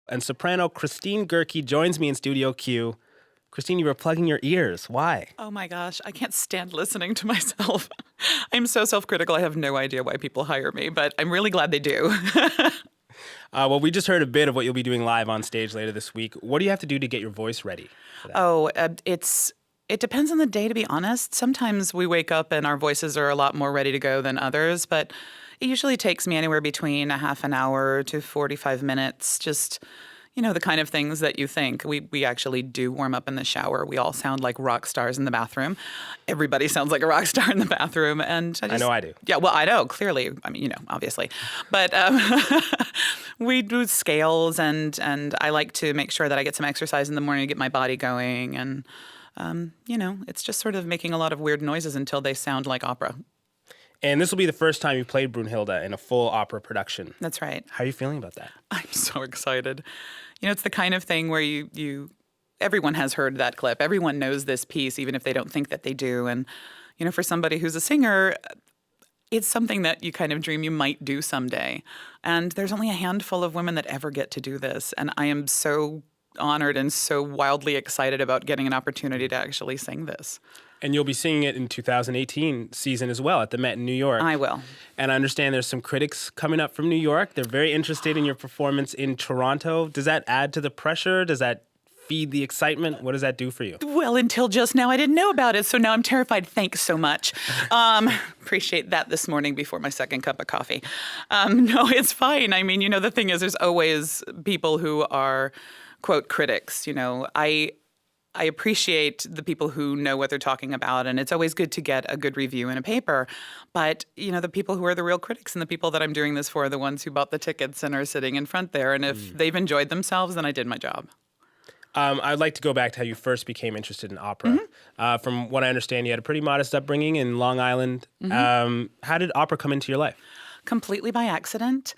And soprano Christine Goerke joins me in Studio Q. Christine, you were plugging your ears. Why? Oh my gosh, I can't stand listening to myself. I'm so self-critical, I have no idea why people hire me, but I'm really glad they do. Well, we just heard a bit of what you'll be doing live on stage later this week. What do you have to do to get your voice ready for that? It depends on the day, to be honest. Sometimes we wake up and our voices are a lot more ready to go than others, but it usually takes me anywhere between a half an hour to 45 minutes, just, the kind of things that you think. We actually do warm up in the shower. We all sound like rock stars in the bathroom. Everybody sounds like a rock star in the bathroom. And I know I do. Yeah, well, I know, clearly. I mean, obviously. But we do scales, and I like to make sure that I get some exercise in the morning to get my body going. And, it's just sort of making a lot of weird noises until they sound like opera. And this will be the first time you played Brunhilde in a full opera production. That's right. How are you feeling about that? I'm so excited. It's the kind of thing where everyone has heard that clip. Everyone knows this piece, even if they don't think that they do. And, for somebody who's a singer, it's something that you kind of dream you might do someday. And there's only a handful of women that ever get to do this. And I am so honored and so wildly excited about getting an opportunity to actually sing this. And you'll be singing it in 2018 season as well at the Met in New York. I will. And I understand there's some critics coming up from New York. They're very interested in your performance in Toronto. Does that add to the pressure? Does that feed the excitement? What does that do for you? Well, until just now, I didn't know about it, so now I'm terrified. Thanks so much. Appreciate that this morning before my second cup of coffee. No, it's fine. I mean, the thing is, there's always people who are, quote, critics. I appreciate the people who know what they're talking about, and it's always good to get a good review in a paper. But, the people who are the real critics and the people that I'm doing this for are the ones who bought the tickets and are sitting in front there. And if they've enjoyed themselves, then I did my job. I'd like to go back to how you first became interested in opera. From what I understand, you had a pretty modest upbringing in Long Island. How did opera come into your life? Completely by accident.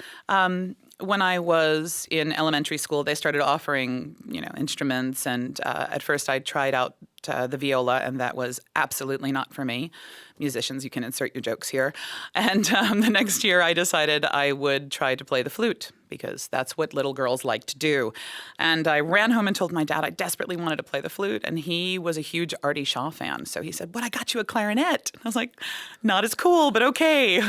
When I was in elementary school, they started offering, instruments. And at first I tried out the viola, and that was absolutely not for me. Musicians, you can insert your jokes here. And the next year I decided I would try to play the flute, because that's what little girls like to do. And I ran home and told my dad I desperately wanted to play the flute, and he was a huge Artie Shaw fan. So he said, "But I got you a clarinet." I was like, "Not as cool, but okay."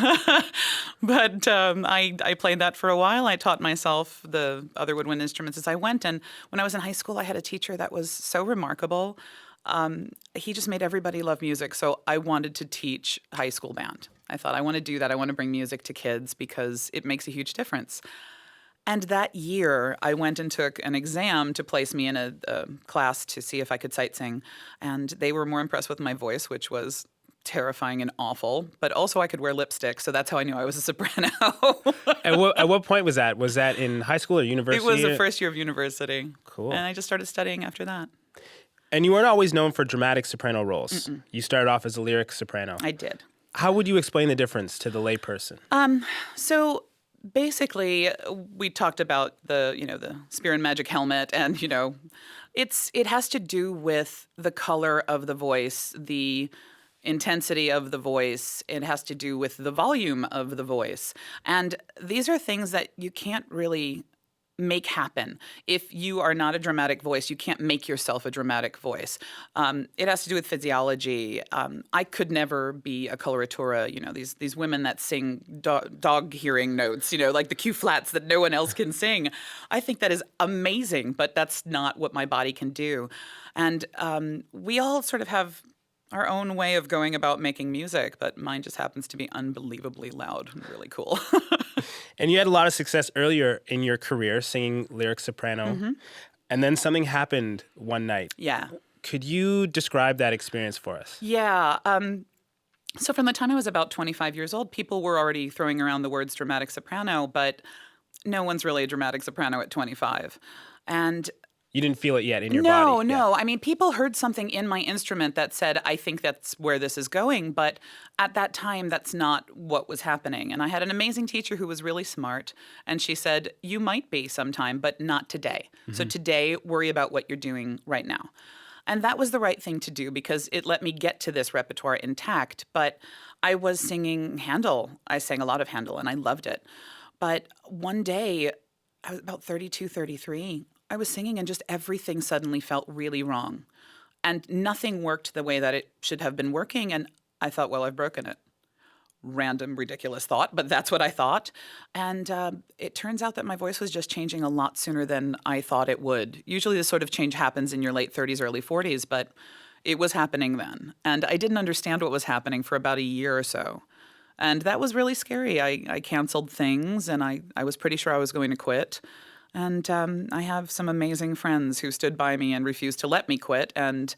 But I played that for a while. I taught myself the other woodwind instruments as I went. And when I was in high school, I had a teacher that was so remarkable. He just made everybody love music. So I wanted to teach high school band. I thought, I want to do that. I want to bring music to kids because it makes a huge difference. And that year, I went and took an exam to place me in a class to see if I could sight sing. And they were more impressed with my voice, which was terrifying and awful. But also I could wear lipstick, so that's how I knew I was a soprano. At what point was that? Was that in high school or university? It was the first year of university. Cool. And I just started studying after that. And you weren't always known for dramatic soprano roles. You started off as a lyric soprano. I did. How would you explain the difference to the layperson? So basically, we talked about the spear and magic helmet, and it has to do with the color of the voice, the intensity of the voice. It has to do with the volume of the voice, and these are things that you can't really make happen. If you are not a dramatic voice, you can't make yourself a dramatic voice. It has to do with physiology. I could never be a coloratura, these women that sing dog hearing notes, like the Q flats that no one else can sing. I think that is amazing, but that's not what my body can do. And we all sort of have our own way of going about making music, but mine just happens to be unbelievably loud and really cool. And you had a lot of success earlier in your career singing lyric soprano, and then something happened one night. Yeah. Could you describe that experience for us? Yeah. So from the time I was about 25 years old, people were already throwing around the words dramatic soprano, but no one's really a dramatic soprano at 25. And you didn't feel it yet in your body? No. I mean, people heard something in my instrument that said, I think that's where this is going. But at that time, that's not what was happening. And I had an amazing teacher who was really smart. And she said, you might be sometime, but not today. So today, worry about what you're doing right now. And that was the right thing to do because it let me get to this repertoire intact. But I was singing Handel. I sang a lot of Handel, and I loved it. But one day, I was about 32, 33. I was singing and just everything suddenly felt really wrong. And nothing worked the way that it should have been working. And I thought, well, I've broken it. Random, ridiculous thought, but that's what I thought. And it turns out that my voice was just changing a lot sooner than I thought it would. Usually this sort of change happens in your late 30s, early 40s, but it was happening then. And I didn't understand what was happening for about a year or so. And that was really scary. I canceled things, and I was pretty sure I was going to quit. And I have some amazing friends who stood by me and refused to let me quit. And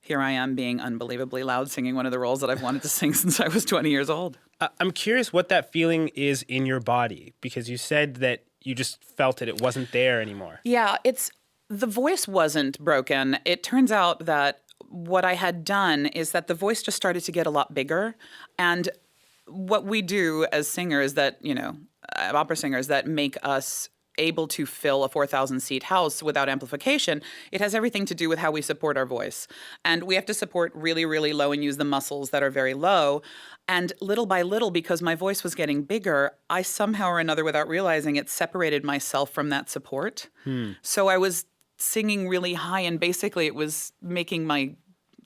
here I am being unbelievably loud singing one of the roles that I've wanted to sing since I was 20 years old. I'm curious what that feeling is in your body, because you said that you just felt it wasn't there anymore. Yeah, the voice wasn't broken. It turns out that what I had done is that the voice just started to get a lot bigger. And what we do as singers that, opera singers that make us able to fill a 4,000-seat house without amplification, it has everything to do with how we support our voice. And we have to support really, really low and use the muscles that are very low. And little by little, because my voice was getting bigger, I somehow or another, without realizing it, separated myself from that support. So I was singing really high, and basically it was making my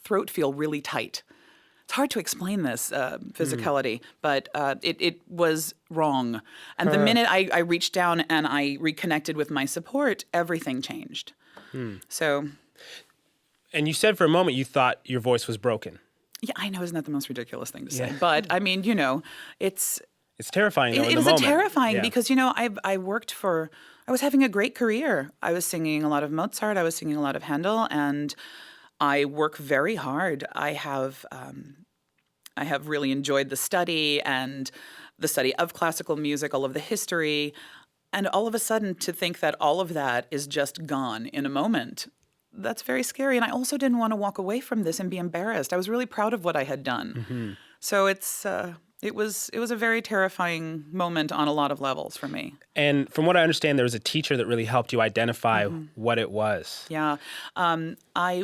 throat feel really tight. It's hard to explain this physicality, but it was wrong. And the minute I reached down and I reconnected with my support, everything changed. So. And you said for a moment you thought your voice was broken. Yeah, I know. Isn't that the most ridiculous thing to say? But I mean, it's terrifying. Though, it in is the moment. terrifying because I was having a great career. I was singing a lot of Mozart. I was singing a lot of Handel, and I work very hard. I have really enjoyed the study of classical music, all of the history, and all of a sudden to think that all of that is just gone in a moment. That's very scary. And I also didn't want to walk away from this and be embarrassed. I was really proud of what I had done. So it was a very terrifying moment on a lot of levels for me. And from what I understand, there was a teacher that really helped you identify what it was. Yeah. I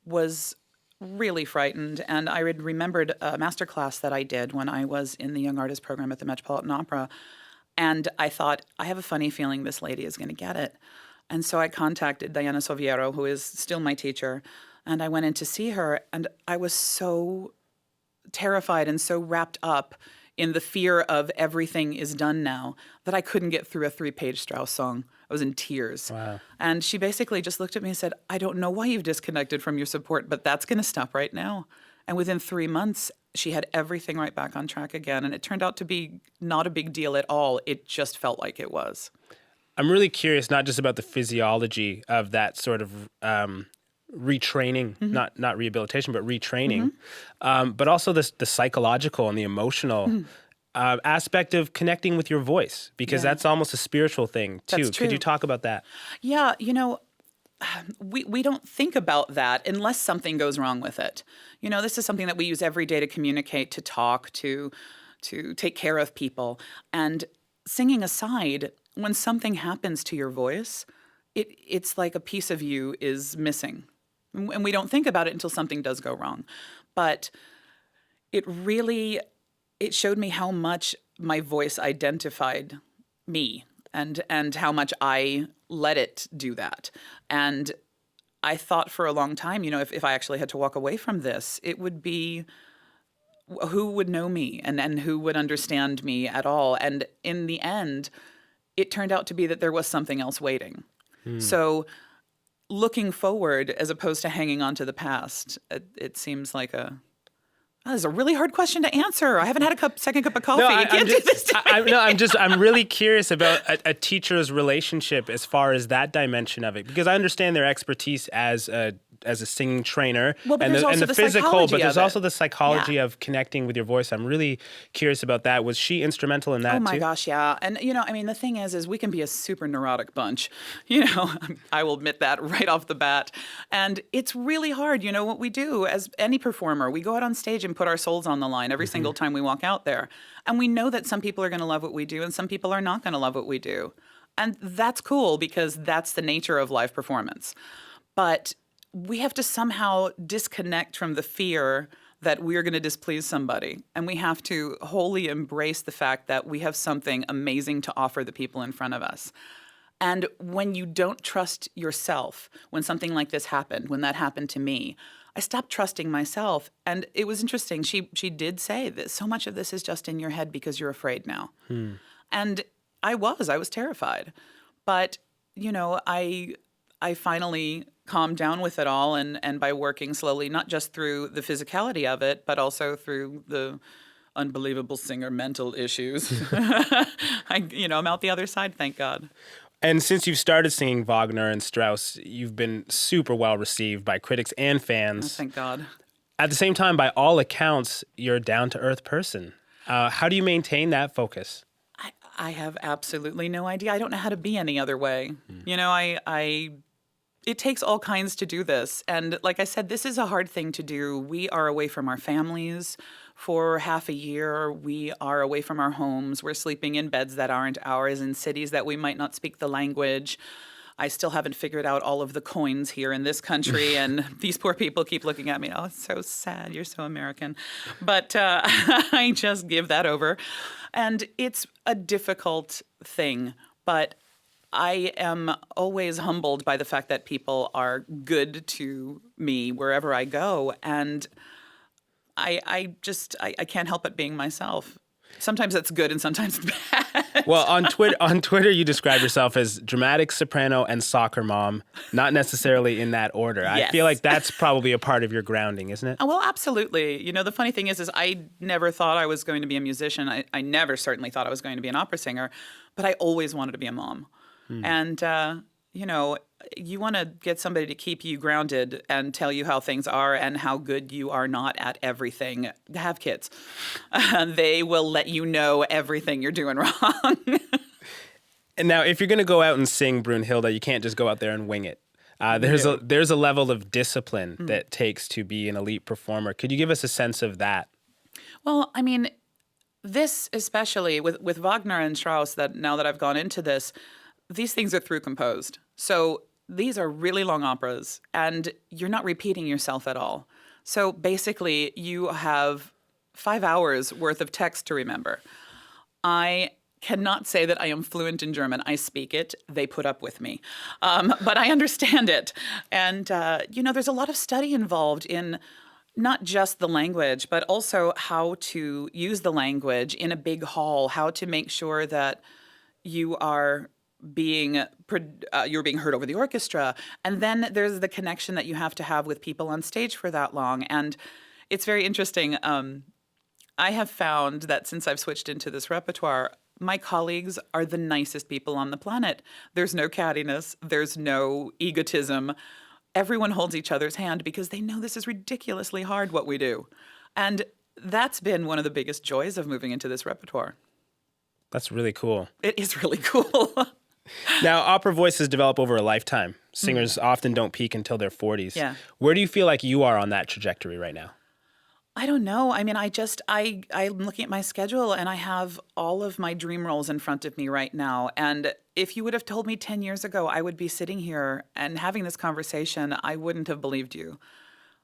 was really frightened, and I had remembered a master class that I did when I was in the Young Artist program at the Metropolitan Opera, and I thought, I have a funny feeling this lady is going to get it. And so I contacted Diana Soviero, who is still my teacher, and I went in to see her, and I was so terrified and so wrapped up in the fear of everything is done now that I couldn't get through a 3-page Strauss song. I was in tears. Wow. And she basically just looked at me and said, I don't know why you've disconnected from your support, but that's going to stop right now. And within 3 months, she had everything right back on track again. And it turned out to be not a big deal at all. It just felt like it was. I'm really curious, not just about the physiology of that sort of retraining, not rehabilitation, but retraining, but also the psychological and the emotional aspect of connecting with your voice, because that's almost a spiritual thing too. That's true. Could you talk about that? Yeah, we don't think about that unless something goes wrong with it. This is something that we use every day to communicate, to talk, to take care of people. And singing aside, when something happens to your voice, it's like a piece of you is missing. And we don't think about it until something does go wrong. But it showed me how much my voice identified me and how much I let it do that. And I thought for a long time, if I actually had to walk away from this, it would be who would know me and who would understand me at all. And in the end, it turned out to be that there was something else waiting. So looking forward as opposed to hanging on to the past, it seems like that is a really hard question to answer. I haven't had a second cup of coffee. You can't do this to me. I'm really curious about a teacher's relationship as far as that dimension of it, because I understand their expertise as a singing trainer, but and the physical, but there's also the psychology Yeah. of connecting with your voice. I'm really curious about that. Was she instrumental in that too? Oh my gosh, yeah. And the thing is we can be a super neurotic bunch. I will admit that right off the bat. And it's really hard. What we do as any performer, we go out on stage and put our souls on the line every single time we walk out there. And we know that some people are going to love what we do and some people are not going to love what we do. And that's cool because that's the nature of live performance. But we have to somehow disconnect from the fear that we're going to displease somebody. And we have to wholly embrace the fact that we have something amazing to offer the people in front of us. And when you don't trust yourself, when something like this happened, when that happened to me, I stopped trusting myself. And it was interesting. She did say that so much of this is just in your head because you're afraid now. And I was terrified. But, I finally calmed down with it all, and by working slowly, not just through the physicality of it, but also through the unbelievable singer mental issues. I'm out the other side, thank God. And since you've started singing Wagner and Strauss, you've been super well received by critics and Oh, fans. thank God. At the same time, by all accounts, you're a down-to-earth person. How do you maintain that focus? I have absolutely no idea. I don't know how to be any other way. It takes all kinds to do this. And like I said, this is a hard thing to do. We are away from our families for half a year. We are away from our homes. We're sleeping in beds that aren't ours in cities that we might not speak the language. I still haven't figured out all of the coins here in this country, and these poor people keep looking at me. Oh, it's so sad. You're so American. But I just give that over. And it's a difficult thing, but I am always humbled by the fact that people are good to me wherever I go. And I can't help but being myself. Sometimes that's good and sometimes bad. Well, on Twitter, you describe yourself as dramatic soprano and soccer mom, not necessarily in that order. Yes. I feel like that's probably a part of your grounding, isn't it? Oh, well, absolutely. The funny thing is I never thought I was going to be a musician. I never certainly thought I was going to be an opera singer, but I always wanted to be a mom. And, you want to get somebody to keep you grounded and tell you how things are and how good you are not at everything. Have kids. They will let you know everything you're doing wrong. And now, if you're going to go out and sing Brunhilde, you can't just go out there and wing it. There's a level of discipline that takes to be an elite performer. Could you give us a sense of that? Well, I mean, this especially with Wagner and Strauss, that now that I've gone into this, these things are through composed. So these are really long operas, and you're not repeating yourself at all. So basically, you have 5 hours worth of text to remember. I cannot say that I am fluent in German. I speak it. They put up with me. But I understand it. And, there's a lot of study involved in not just the language, but also how to use the language in a big hall, how to make sure that you are you're being heard over the orchestra. And then there's the connection that you have to have with people on stage for that long. And it's very interesting. I have found that since I've switched into this repertoire, my colleagues are the nicest people on the planet. There's no cattiness. There's no egotism. Everyone holds each other's hand because they know this is ridiculously hard, what we do. And that's been one of the biggest joys of moving into this repertoire. That's really cool. It is really cool. Now, opera voices develop over a lifetime. Singers often don't peak until their 40s. Yeah. Where do you feel like you are on that trajectory right now? I don't know. I mean, I'm looking at my schedule and I have all of my dream roles in front of me right now. And if you would have told me 10 years ago I would be sitting here and having this conversation, I wouldn't have believed you.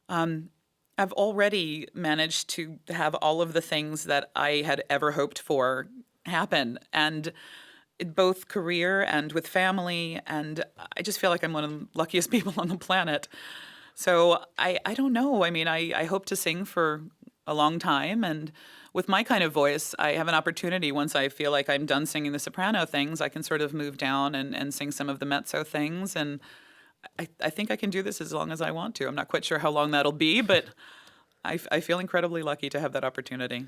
I've already managed to have all of the things that I had ever hoped for happen. And both career and with family, and I just feel like I'm one of the luckiest people on the planet. So I don't know. I mean, I hope to sing for a long time, and with my kind of voice, I have an opportunity once I feel like I'm done singing the soprano things, I can sort of move down and sing some of the mezzo things, and I think I can do this as long as I want to. I'm not quite sure how long that'll be, but I feel incredibly lucky to have that opportunity.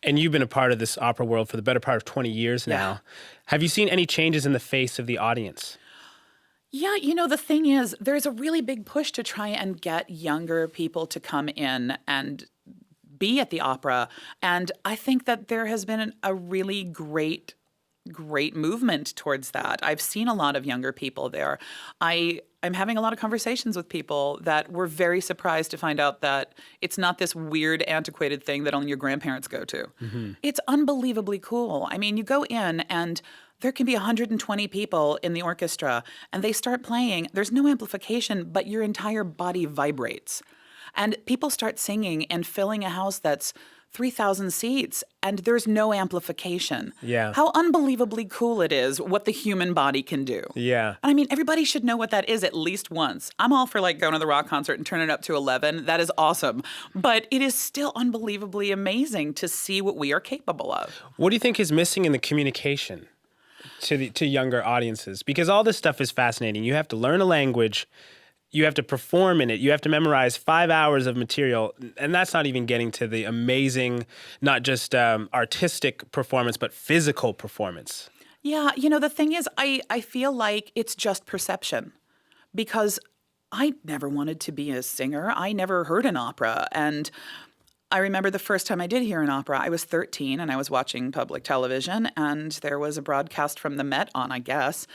And you've been a part of this opera world for the better part of 20 years now. Yeah. Have you seen any changes in the face of the audience? Yeah, the thing is, there's a really big push to try and get younger people to come in and be at the opera. And I think that there has been a really great movement towards that. I've seen a lot of younger people there. I'm having a lot of conversations with people that were very surprised to find out that it's not this weird, antiquated thing that only your grandparents go to. Mm-hmm. It's unbelievably cool. I mean, you go in and there can be 120 people in the orchestra and they start playing. There's no amplification, but your entire body vibrates. And people start singing and filling a house that's 3,000 seats and there's no amplification. Yeah. How unbelievably cool it is what the human body can do. Yeah. I mean, everybody should know what that is at least once. I'm all for like going to the rock concert and turning it up to 11. That is awesome. But it is still unbelievably amazing to see what we are capable of. What do you think is missing in the communication to younger audiences? Because all this stuff is fascinating. You have to learn a language. You have to perform in it. You have to memorize 5 hours of material. And that's not even getting to the amazing, not just artistic performance, but physical performance. Yeah, the thing is, I feel like it's just perception because I never wanted to be a singer. I never heard an opera. And I remember the first time I did hear an opera, I was 13 and I was watching public television and there was a broadcast from the Met on, I guess.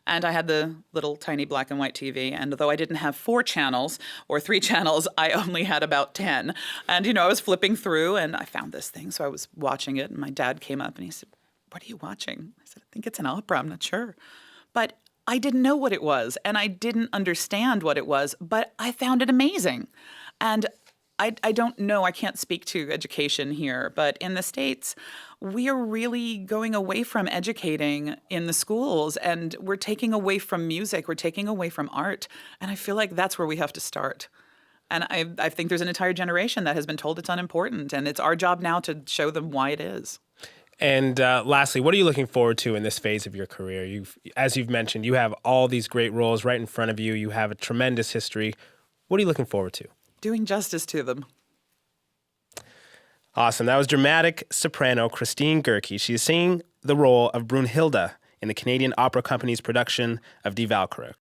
And I had the little tiny black and white TV. And though I didn't have 4 channels or 3 channels, I only had about 10. And, I was flipping through and I found this thing. So I was watching it and my dad came up and he said, "What are you watching?" I said, "I think it's an opera. I'm not sure." But I didn't know what it was and I didn't understand what it was, but I found it amazing. And I don't know, I can't speak to education here, but in the States, we are really going away from educating in the schools and we're taking away from music, we're taking away from art. And I feel like that's where we have to start. And I think there's an entire generation that has been told it's unimportant and it's our job now to show them why it is. And lastly, what are you looking forward to in this phase of your career? As you've mentioned, you have all these great roles right in front of you. You have a tremendous history. What are you looking forward to? Doing justice to them. Awesome. That was dramatic soprano Christine Goerke. She is singing the role of Brunhilde in the Canadian Opera Company's production of Die Walküre.